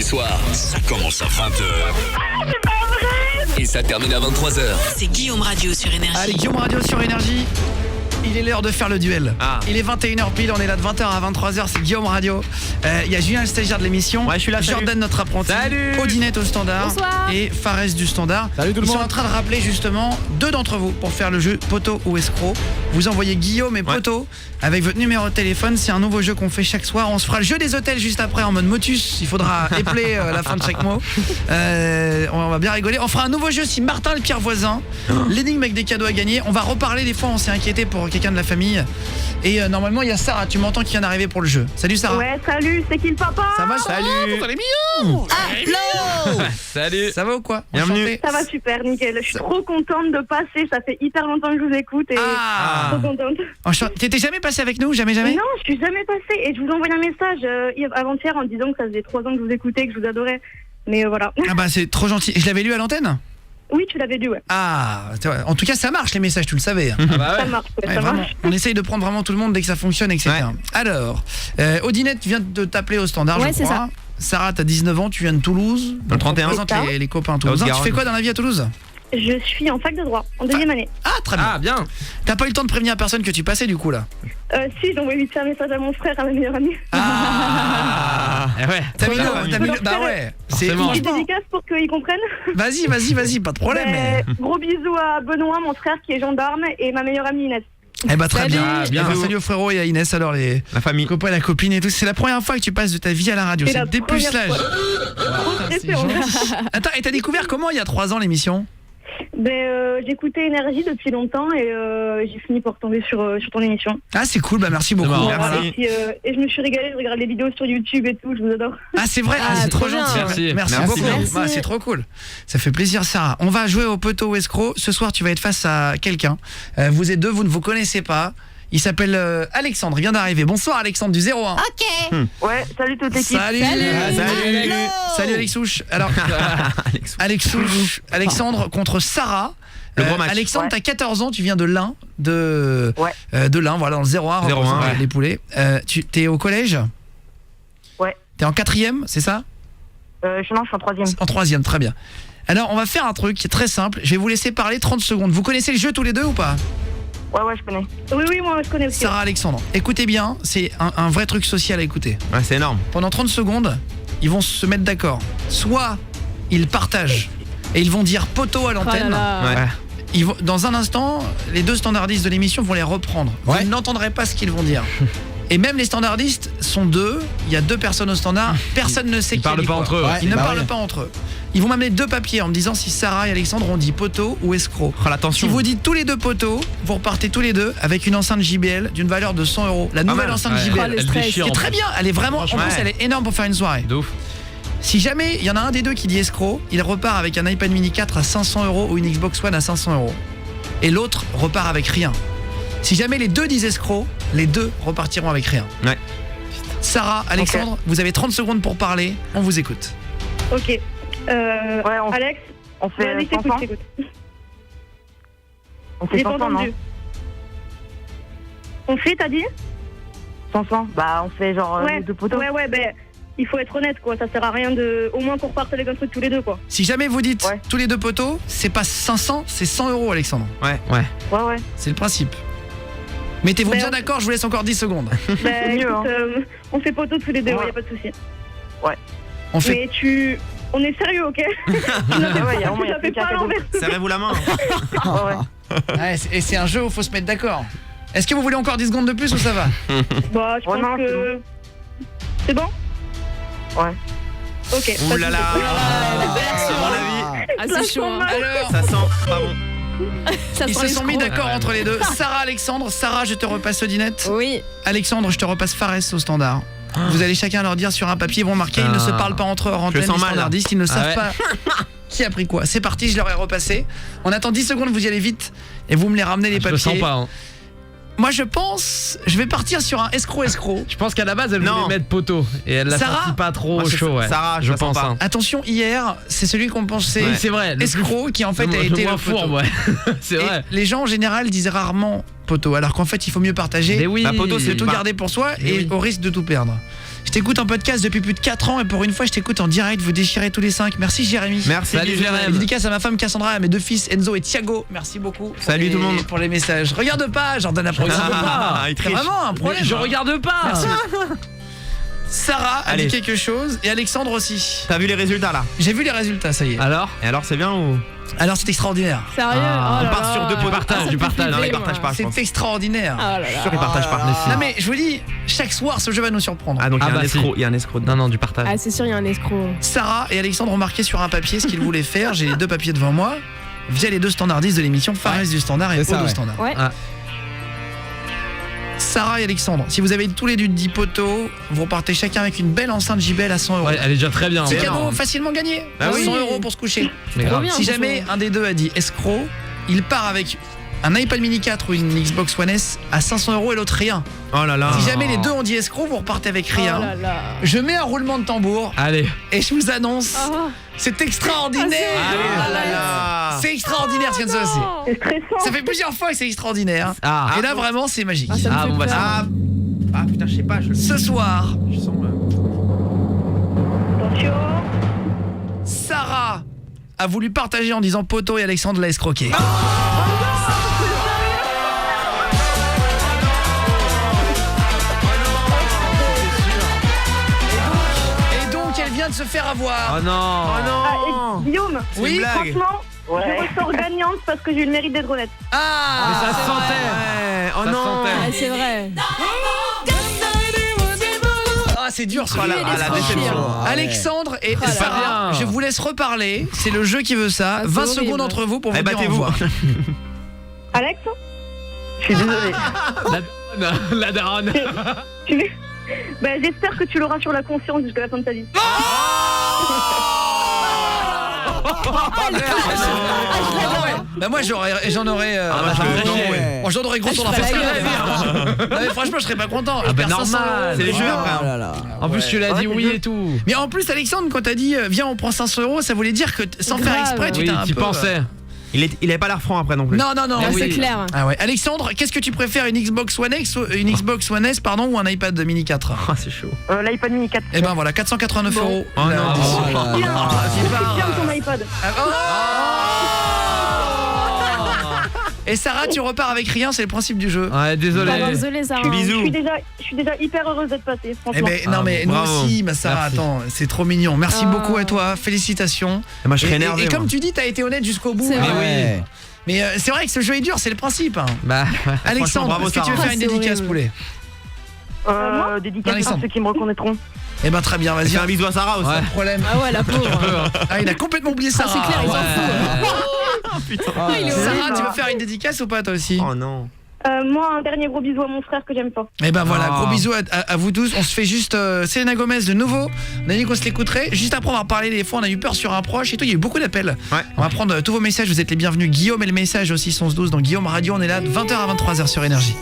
soirs, ça commence à 20h. C'est pas vrai! Et ça termine à 23h. C'est Guillaume Radio sur Énergie. Allez, Guillaume Radio sur Énergie. Il est l'heure de faire le duel. Il est 21h pile, on est là de 20h à 23h, c'est Guillaume Radio. Il y a Julien, le stagiaire de l'émission. Ouais, je suis là. Jordan, notre apprenti. Salut. Odinette au standard. Bonsoir. Et Fares du standard. Salut tout le monde. Ils sont en train de rappeler justement deux d'entre vous pour faire le jeu Poteau ou Escroc. Vous envoyez Guillaume et Poteau avec votre numéro de téléphone. C'est un nouveau jeu qu'on fait chaque soir. On se fera le jeu des hôtels juste après en mode motus. Il faudra épeler la fin de chaque mot. On va bien rigoler. On fera un nouveau jeu si Martin le Pierre voisin. L'énigme avec des cadeaux à gagner. On va reparler des fois, on s'est inquiété pour quelqu'un de la famille. Et normalement il y a Sarah, tu m'entends, qui vient d'arriver pour le jeu. Salut Sarah. Ouais, salut, c'est qui le papa? Ça va? Salut. Vous allez mignons. Salut. Ça va ou quoi? Bienvenue. Enchanté. Ça va super, nickel. Je suis trop contente de passer, ça fait hyper longtemps que je vous écoute et trop contente. T'étais jamais passé avec nous? Jamais? Non, je suis jamais passée et je vous envoie un message avant-hier en disant que ça faisait 3 ans que je vous écoutais, que je vous adorais. Mais voilà. Ah bah c'est trop gentil. Je l'avais lu à l'antenne? Oui, tu l'avais dit, ouais. Ah, en tout cas ça marche les messages, tu le savais. Ça marche, Ouais, ça vraiment, marche. on essaye de prendre vraiment tout le monde dès que ça fonctionne, etc. Ouais. Alors, Odinette vient de t'appeler au standard, Ouais, je c'est crois. Sarah, t'as 19 ans, tu viens de Toulouse. Dans le 31. Présente les copains toulousains. Tu Haute-Garonne. fais quoi dans la vie à Toulouse? Je suis en fac de droit, en 2e année. Ah, très bien. Ah bien. T'as pas eu le temps de prévenir personne que tu passais du coup là? Si, j'ai envoyé vite fait un message à mon frère, à ma meilleure amie. Ah, Ouais. t'as mis Trop le... Bah ouais. C'est Forcément. Une franchement... dédicace pour qu'ils comprennent. Vas-y, pas de problème. Mais... Gros bisous à Benoît, mon frère qui est gendarme, et ma meilleure amie Inès. Eh bah très Salut. bien. Ah, bien. Eh ben, salut au frérot et à Inès, alors les La famille. copains et la copine et tout. C'est la première fois que tu passes de ta vie à la radio. C'est C'est la le dépucelage. Trop C'est stressée, en fait. gentil. Attends, et t'as découvert comment il y a 3 ans l'émission? J'écoutais Énergie depuis longtemps et j'ai fini par tomber sur ton émission. Ah c'est cool, bah merci beaucoup. marrant. Voilà, Merci. et, puis, et je me suis régalée, je regarde les vidéos sur YouTube et tout, je vous adore. Ah c'est vrai, Ah, c'est trop trop bien. gentil. Merci. Merci beaucoup. Merci. Bah, c'est trop cool. Ça fait plaisir Sarah. On va jouer au poteau ou escroc. Ce soir tu vas être face à quelqu'un. Vous êtes deux, vous ne vous connaissez pas. Il s'appelle Alexandre, il vient d'arriver. Bonsoir Alexandre du 01. Ouais, salut toute l'équipe. Salut. Salut Alexouche. Alors Alexandre contre Sarah. Le gros match. Alexandre, Ouais. t'as 14 ans, tu viens de l'Ain, de l'Ain, voilà, dans le 01, 01, ouais. les poulets. Tu t'es au collège? Ouais. T'es en 4e, c'est ça? Je suis en 3e. En 3e, très bien. Alors, on va faire un truc qui est très simple. Je vais vous laisser parler 30 secondes. Vous connaissez le jeu tous les deux ou pas? Ouais, je connais. Oui, moi je connais aussi. Sarah, Alexandre, écoutez bien, c'est un vrai truc social à écouter. Ouais, c'est énorme. Pendant 30 secondes, ils vont se mettre d'accord. Soit ils partagent et ils vont dire poteau à l'antenne. Ouais. Ils vont, dans un instant, les deux standardistes de l'émission vont les reprendre. Ouais. Vous n'entendrez pas ce qu'ils vont dire. Et même les standardistes sont deux. Il y a 2 personnes au standard. Personne ne sait Ils qui a parlent dit pas quoi. entre eux. Ils ne Bah parlent ouais. pas entre eux. Ils vont m'amener 2 papiers en me disant si Sarah et Alexandre ont dit poteau ou escroc. Oh, l'attention. Si vous dites tous les 2 poteaux, vous repartez tous les deux avec une enceinte JBL d'une valeur de 100 €. La nouvelle mal. enceinte Ouais. JBL. le Elle stress. déchire. Qui est très bien. Elle est vraiment. En plus, Franchement, elle est énorme pour faire une soirée. De ouf. Si jamais il y en a un des deux qui dit escroc, il repart avec un iPad mini 4 à 500 € ou une Xbox One à 500 €. Et l'autre repart avec rien. Si jamais les deux disent escroc, les deux repartiront avec rien. Ouais. Sarah, Alexandre, vous avez 30 secondes pour parler. On vous écoute. Ok. Alex, On fait vas-y, 500. t'écoute. On fait J'ai pas 500, non? entendu. On fait, t'as dit? 500. Bah, on fait genre Ouais, les 2 poteaux. ouais, il faut être honnête, quoi. Ça sert à rien de. Au moins qu'on reparte avec un truc tous les deux, quoi. Si jamais vous dites Ouais. tous les 2 poteaux, c'est pas 500, c'est 100 €, Alexandre. Ouais. Ouais. C'est le principe. Mettez-vous Ben, bien d'accord, je vous laisse encore 10 secondes. Bah, mieux, écoute, on fait poteau tous les deux, Ouais. y a pas de souci. On fait. Mais on est sérieux, ok? Ouais, y a au moins, y a Ça plus fait qu'un pas à cadeau. l'envers. Serrez-vous la main. Ouais. Ouais, et c'est un jeu où il faut se mettre d'accord. Est-ce que vous voulez encore 10 secondes de plus ou ça va? Bah, je Ouais, pense non, que. C'est bon? Ouais. Ok. Ouh là là. version. À mon avis, Ah, c'est chaud. Hein. Alors, ça sent pas bon. Ça ils sent se sont mis l'escroc. d'accord Ah ouais. entre les deux. Sarah, Alexandre. Sarah, je te repasse Odinette. Oui. Alexandre, je te repasse Fares au standard. Vous allez chacun leur dire sur un papier, ils vont marquer, ils ne se parlent pas entre eux hors antenne, les sens mal, là. standardistes, ils ne savent ouais. pas qui a pris quoi. C'est parti, je leur ai repassé. On attend 10 secondes, vous y allez vite et vous me les ramenez les Je le papiers. sens pas. Hein. Moi je pense, je vais partir sur un escroc. Je pense qu'à la base elle Non. voulait mettre poteau et elle l'a Sarah senti pas trop Moi, c'est chaud. Ouais. Sarah, je je la sens pense. pas. Hein. Attention, hier, c'est celui qu'on pensait Oui, c'est vrai. escroc qui en fait a le été moins le poteau. fourbe, ouais. C'est Et vrai. les gens en général disent rarement poteau, alors qu'en fait il faut mieux partager. Mais oui. Bah, poteau, C'est c'est tout bah, garder pour soi Mais et oui. au risque de tout perdre. Je t'écoute en podcast depuis plus de 4 ans et pour une fois je t'écoute en direct, vous déchirez tous les 5. Merci Jérémy. Merci. Salut, bisous. Jérémy. Dédicace à ma femme Cassandra, à mes 2 fils Enzo et Thiago. Merci beaucoup. pour Salut les- tout le monde. Pour les messages. Regarde pas, Jordan Apro. Regarde pas. il C'est triche. vraiment un problème. Je regarde pas. Merci. Sarah a Allez. dit quelque chose et Alexandre aussi. T'as vu les résultats là? J'ai vu les résultats, ça y est. Alors Et alors c'est bien ou? Alors c'est extraordinaire. Sérieux Ah, Oh là on part là. sur 2 pots. partage, du partage. Non, flipper, il partage moi. pas, je pense. C'est extraordinaire. Oh là là. Je suis sûr qu'il partage pas. Non mais je vous dis, chaque soir ce jeu va nous surprendre. Ah donc il y a Ah un bah, escroc, si. il y a un escroc. Non, non, du partage. Ah, c'est sûr, il y a un escroc. Sarah et Alexandre ont marqué sur un papier ce qu'ils voulaient faire. J'ai les 2 papiers devant moi. Via les 2 standardistes de l'émission, Fares du standard et C'est ça, Aude du ouais. standard. Ouais. Ah. Sarah et Alexandre, si vous avez tous les deux 10 poteaux, vous repartez chacun avec une belle enceinte JBL à 100 €. Ouais, elle est déjà très bien. C'est ouais. cadeau facilement gagné. Bah oui. 100 € pour se coucher. Mais grave. bien. Si franchement. jamais un des deux a dit escroc, il part avec un iPad mini 4 ou une Xbox One S à 500 € et l'autre rien. Oh là là. Si jamais les deux ont dit escroc, vous repartez avec Oh rien. là là. Je mets un roulement de tambour Allez. et je vous annonce, Ah. c'est extraordinaire. Allez, oh là là. C'est extraordinaire ce qui vient de se passer. C'est stressant. Ça fait plusieurs fois que c'est extraordinaire. Ah. Et là vraiment c'est magique. Ah, ça me Ah, fait bon, bah, peur. ça- Ah putain, je sais pas, Ce soir, je sens. Attention. Sarah a voulu partager en disant Poto et Alexandre l'a escroqué. Et donc elle vient de se faire avoir. Oh non. Oh non. Ah, et Guillaume, C'est Oui, une blague. franchement, Ouais. je ressors gagnante parce que j'ai eu le mérite d'être honnête. Ah, Mais ça se c'est sentait. Ouais. Oh Ça non. sentait. Ah, c'est vrai. Ah, c'est dur ce Oh la, jeu. ah, la déception. Alexandre et Ah, Sarah, bien. je vous laisse reparler. C'est le jeu qui veut ça. Ah, c'est 20 horrible. secondes entre vous pour vous Eh, dire au battez-vous. revoir. Alex, Je suis désolé. La daronne. tu veux ben, j'espère que tu l'auras sur la conscience jusqu'à la fin de ta vie. Bah moi j'en aurais Ah, moi, je le- non, ouais. moi, j'en aurais gros sur la je face. ferais la Non, mais franchement je serais pas content. Ah Je bah perds 500 normal. €. C'est les jeux Ah. après. hein. En plus, tu l'as Ouais, dit c'est oui bien. et tout. Mais en plus Alexandre quand t'as dit viens on prend 500 €, ça voulait dire que sans faire Grave. exprès tu Oui, t'as un tu peu pensais. Il avait pas l'air franc après non plus. Non. Ah, oui. c'est clair. Ah ouais. Alexandre, qu'est-ce que tu préfères, une Xbox One X, une Xbox One S pardon ou un iPad mini 4? Ah, c'est chaud. L'iPad mini 4. Eh ben voilà, 489 €. Oh La- non. Bien, c'est pas- bien ton iPad. Ah, oh Et Sarah, tu repars avec rien, c'est le principe du jeu. Ouais, désolé. Pardon, désolé, Sarah. Bisous. Je suis déjà hyper heureuse d'être passée, Eh franchement. ben non mais nous bravo. aussi, ma Sarah, Merci. attends, c'est trop mignon. Merci Oh. beaucoup à toi, félicitations. Et moi je serais Et énervé. comme moi. tu dis, t'as été honnête jusqu'au bout. C'est hein. vrai. oui. Mais c'est vrai que ce jeu est dur, c'est le principe. hein. Bah, Alexandre, bravo, est-ce que tu veux Sarah. faire une Ah, c'est dédicace, horrible. poulet? Dédicace à Alexandre. ceux qui me reconnaîtront. Eh ben très bien, vas-y. Fais un bisou à Sarah aussi. ouais. Pas de problème. Ah ouais, la pauvre. Ah, il a complètement oublié Ah, Sarah. c'est clair, il s'en Ouais. fout. Ah, il est Sarah, horrible. tu veux faire une dédicace ou pas toi aussi? Oh non. Moi, un dernier gros bisou à mon frère que j'aime pas. Eh ben voilà, Oh. gros bisous à vous tous. On se fait juste Selena Gomez de nouveau. On a dit qu'on se l'écouterait. Juste après, on va reparler des fois. On a eu peur sur un proche et tout. Il y a eu beaucoup d'appels. Ouais. On va prendre tous vos messages. Vous êtes les bienvenus. Guillaume et le message aussi 11-12 dans Guillaume Radio. On est là de 20h à 23h sur Énergie.